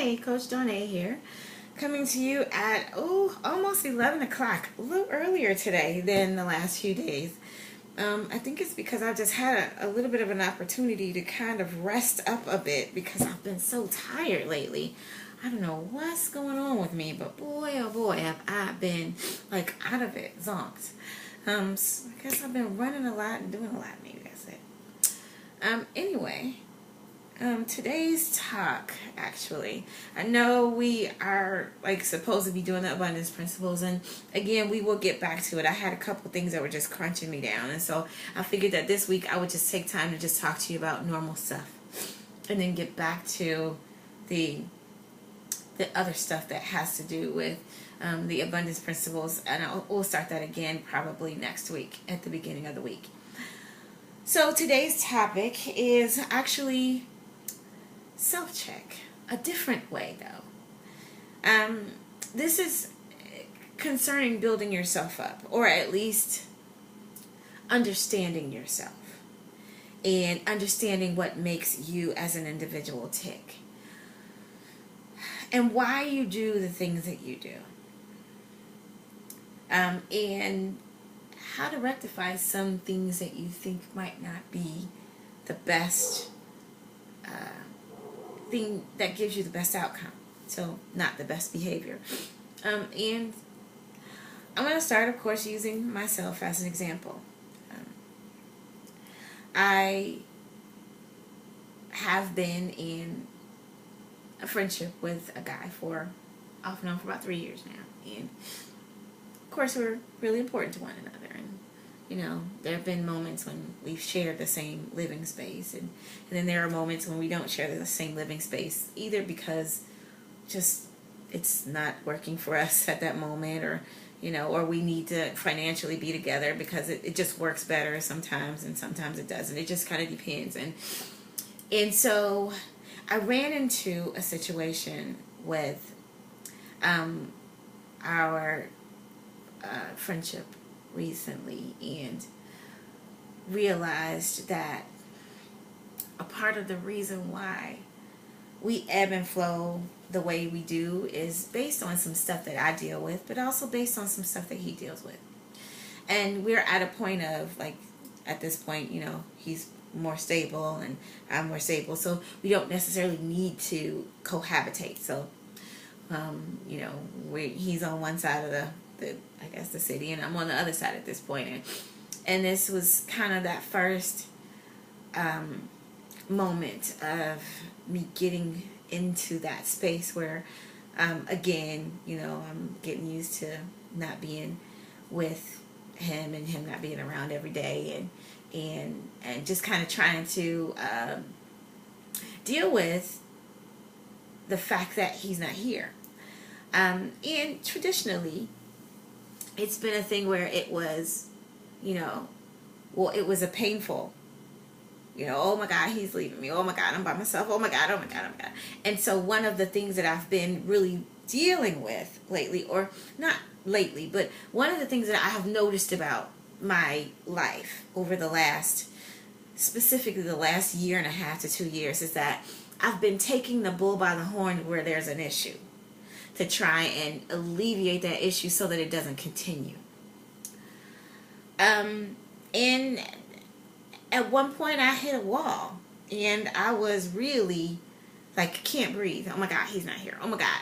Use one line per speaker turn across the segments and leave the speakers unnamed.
Hi, Coach Donay here, coming to you at almost 11 o'clock, a little earlier today than the last few days. I think it's because I've just had a little bit of an opportunity to kind of rest up a bit because I've been so tired lately. I don't know what's going on with me, but boy, oh boy, have I been like out of it, zonked. So I guess I've been running a lot and doing a lot. Maybe that's it. Anyway, today's talk, actually, I know we are like supposed to be doing the abundance principles, and again, we will get back to it. I had a couple things that were just crunching me down, and so I figured that this week I would just take time to just talk to you about normal stuff, and then get back to the other stuff that has to do with the abundance principles, and we'll start that again probably next week at the beginning of the week. So today's topic is actually self-check, a different way though. This is concerning building yourself up, or at least understanding yourself and understanding what makes you as an individual tick and why you do the things that you do, and how to rectify some things that you think might not be the best thing that gives you the best outcome. So, not the best behavior. And I'm going to start, of course, using myself as an example. I have been in a friendship with a guy for off and on for about 3 years now. And, of course, we're really important to one another. And there have been moments when we've shared the same living space, and then there are moments when we don't share the same living space, either because just it's not working for us at that moment, or we need to financially be together because it just works better sometimes, and sometimes it doesn't. It just kind of depends. And so I ran into a situation with our friendship recently, and realized that a part of the reason why we ebb and flow the way we do is based on some stuff that I deal with, but also based on some stuff that he deals with. And we're at a point of, like, at this point, he's more stable and I'm more stable, so we don't necessarily need to cohabitate. So he's on one side of the city, and I'm on the other side at this point. And this was kind of that first moment of me getting into that space where, again, I'm getting used to not being with him and him not being around every day, and just kind of trying to deal with the fact that he's not here. And traditionally, it's been a thing where it was, it was a painful, oh my God, he's leaving me. Oh my God, I'm by myself. Oh my God, oh my God, oh my God. And so one of the things that I've been really dealing with lately, or not lately, but one of the things that I have noticed about my life over specifically the last year and a half to 2 years, is that I've been taking the bull by the horn where there's an issue, to try and alleviate that issue so that it doesn't continue. And at one point I hit a wall, and I was really like, can't breathe. Oh my God, he's not here. Oh my God.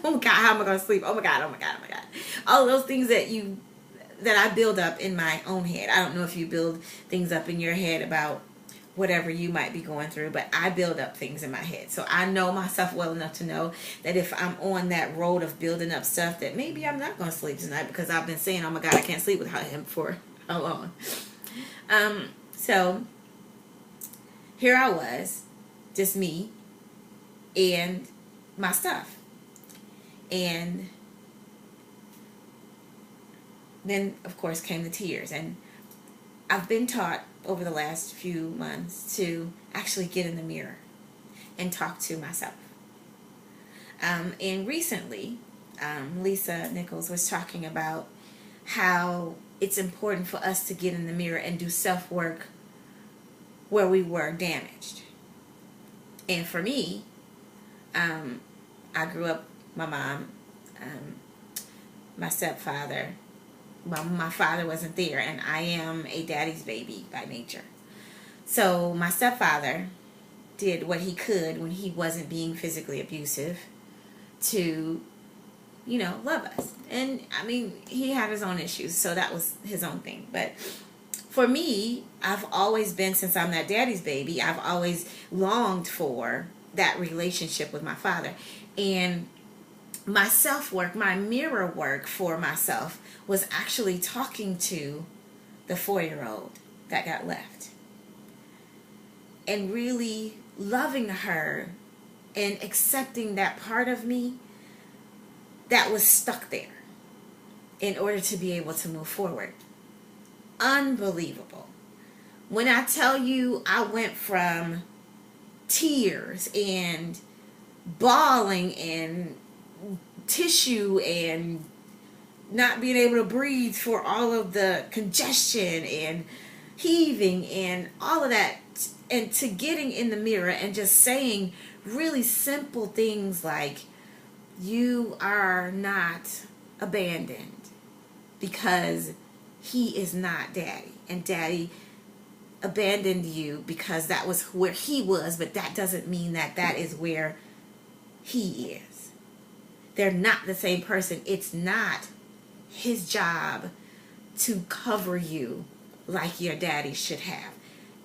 Oh my God, how am I going to sleep? Oh my God, oh my God, oh my God. All those things that I build up in my own head. I don't know if you build things up in your head about whatever you might be going through, but I build up things in my head. So I know myself well enough to know that if I'm on that road of building up stuff, that maybe I'm not going to sleep tonight, because I've been saying, oh my God, I can't sleep without him for how long. So here I was, just me and my stuff. And then, of course, came the tears. And I've been taught over the last few months to actually get in the mirror and talk to myself. And recently, Lisa Nichols was talking about how it's important for us to get in the mirror and do self-work where we were damaged. And for me, I grew up, my mom, um, my stepfather, well, my father wasn't there, and I am a daddy's baby by nature. So my stepfather did what he could when he wasn't being physically abusive to, love us. And I mean, he had his own issues, so that was his own thing. But for me, I've always been, since I'm that daddy's baby, I've always longed for that relationship with my father. And my self-work, my mirror work for myself was actually talking to the 4-year-old that got left. And really loving her and accepting that part of me that was stuck there in order to be able to move forward. Unbelievable. When I tell you, I went from tears and bawling and tissue and not being able to breathe for all of the congestion and heaving and all of that, and to getting in the mirror and just saying really simple things like, you are not abandoned, because he is not daddy, and daddy abandoned you because that was where he was, but that doesn't mean that that is where he is. They're not the same person. It's not his job to cover you like your daddy should have.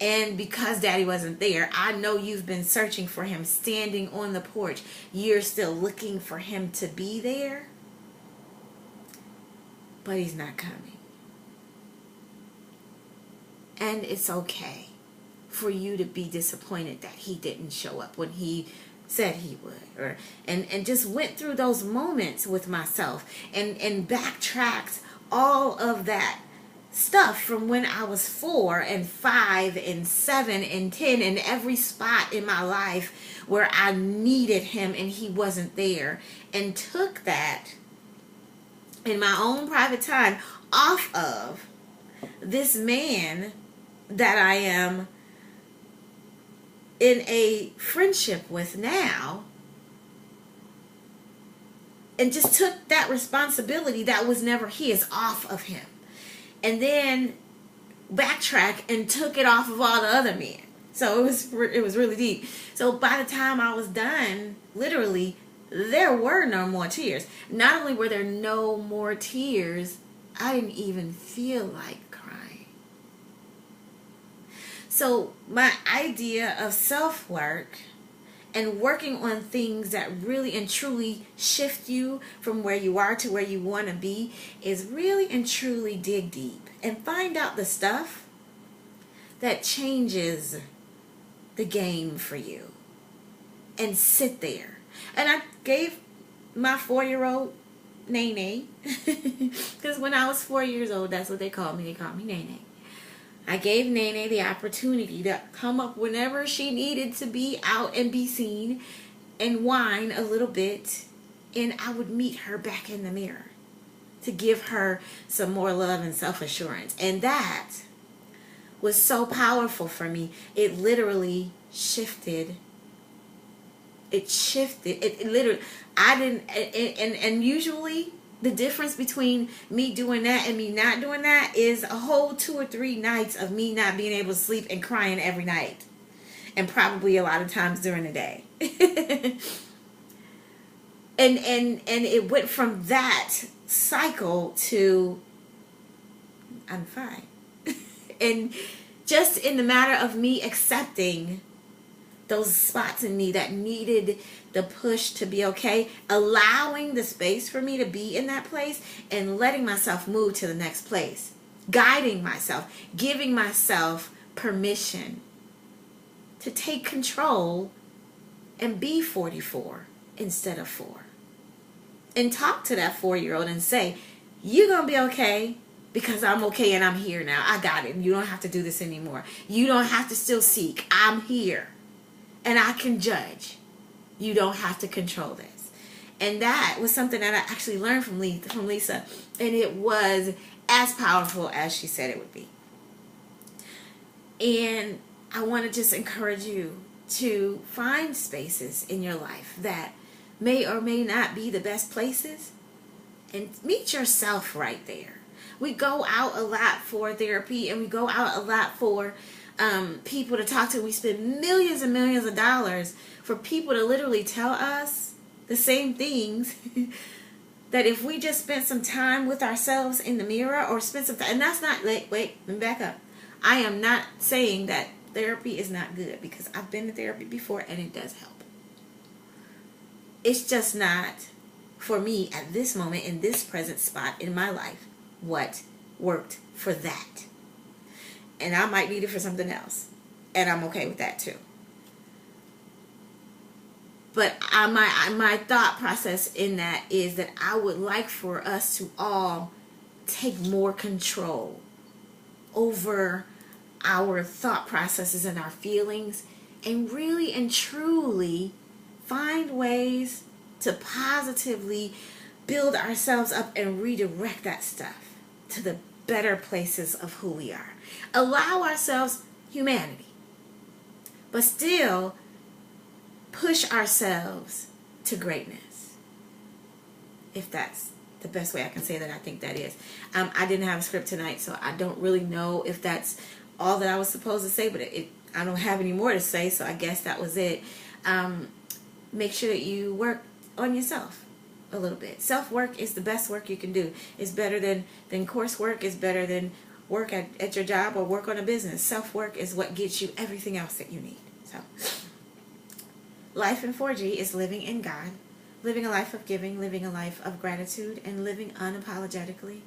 And because daddy wasn't there, I know you've been searching for him, standing on the porch. You're still looking for him to be there, but he's not coming. And it's okay for you to be disappointed that he didn't show up when he said he would, and just went through those moments with myself and backtracked all of that stuff from when I was 4 and 5 and 7 and 10, and every spot in my life where I needed him and he wasn't there, and took that in my own private time off of this man that I am in a friendship with now, and just took that responsibility that was never his off of him, and then backtrack and took it off of all the other men. So it was really deep. So by the time I was done, literally, there were no more tears. Not only were there no more tears, I didn't even feel like crying. So my idea of self-work and working on things that really and truly shift you from where you are to where you want to be is really and truly dig deep and find out the stuff that changes the game for you, and sit there. And I gave my 4-year-old Nene, because when I was 4 years old, that's what they called me. They called me Nene. I gave Nene the opportunity to come up whenever she needed to be out and be seen and whine a little bit, and I would meet her back in the mirror to give her some more love and self-assurance. And that was so powerful for me. It literally shifted. It literally, I didn't, and usually the difference between me doing that and me not doing that is a whole 2 or 3 nights of me not being able to sleep and crying every night, and probably a lot of times during the day. and it went from that cycle to I'm fine. And just in the matter of me accepting those spots in me that needed the push to be okay, allowing the space for me to be in that place and letting myself move to the next place, guiding myself, giving myself permission to take control and be 44 instead of 4. And talk to that 4-year-old and say, you're going to be okay because I'm okay and I'm here now. I got it. You don't have to do this anymore. You don't have to still seek. I'm here. And I can judge. You don't have to control this. And that was something that I actually learned from Lisa. And it was as powerful as she said it would be. And I want to just encourage you to find spaces in your life that may or may not be the best places. And meet yourself right there. We go out a lot for therapy, and we go out a lot for people to talk to. We spend millions and millions of dollars for people to literally tell us the same things that if we just spent some time with ourselves in the mirror, or spent some time, and that's not, wait, let me back up. I am not saying that therapy is not good, because I've been to therapy before and it does help. It's just not, for me at this moment, in this present spot in my life, what worked for that. And I might need it for something else. And I'm okay with that too. But my thought process in that is that I would like for us to all take more control over our thought processes and our feelings, and really and truly find ways to positively build ourselves up and redirect that stuff to the better places of who we are. Allow ourselves humanity, but still push ourselves to greatness. If that's the best way I can say that, I think that is. I didn't have a script tonight, so I don't really know if that's all that I was supposed to say, but I don't have any more to say, so I guess that was it. Make sure that you work on yourself a little bit. Self-work is the best work you can do. It's better than coursework. It's better than work at your job or work on a business. Self-work is what gets you everything else that you need. So, life in 4G is living in God, living a life of giving, living a life of gratitude, and living unapologetically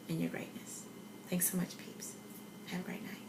in your greatness. Thanks so much, peeps. Have a great night.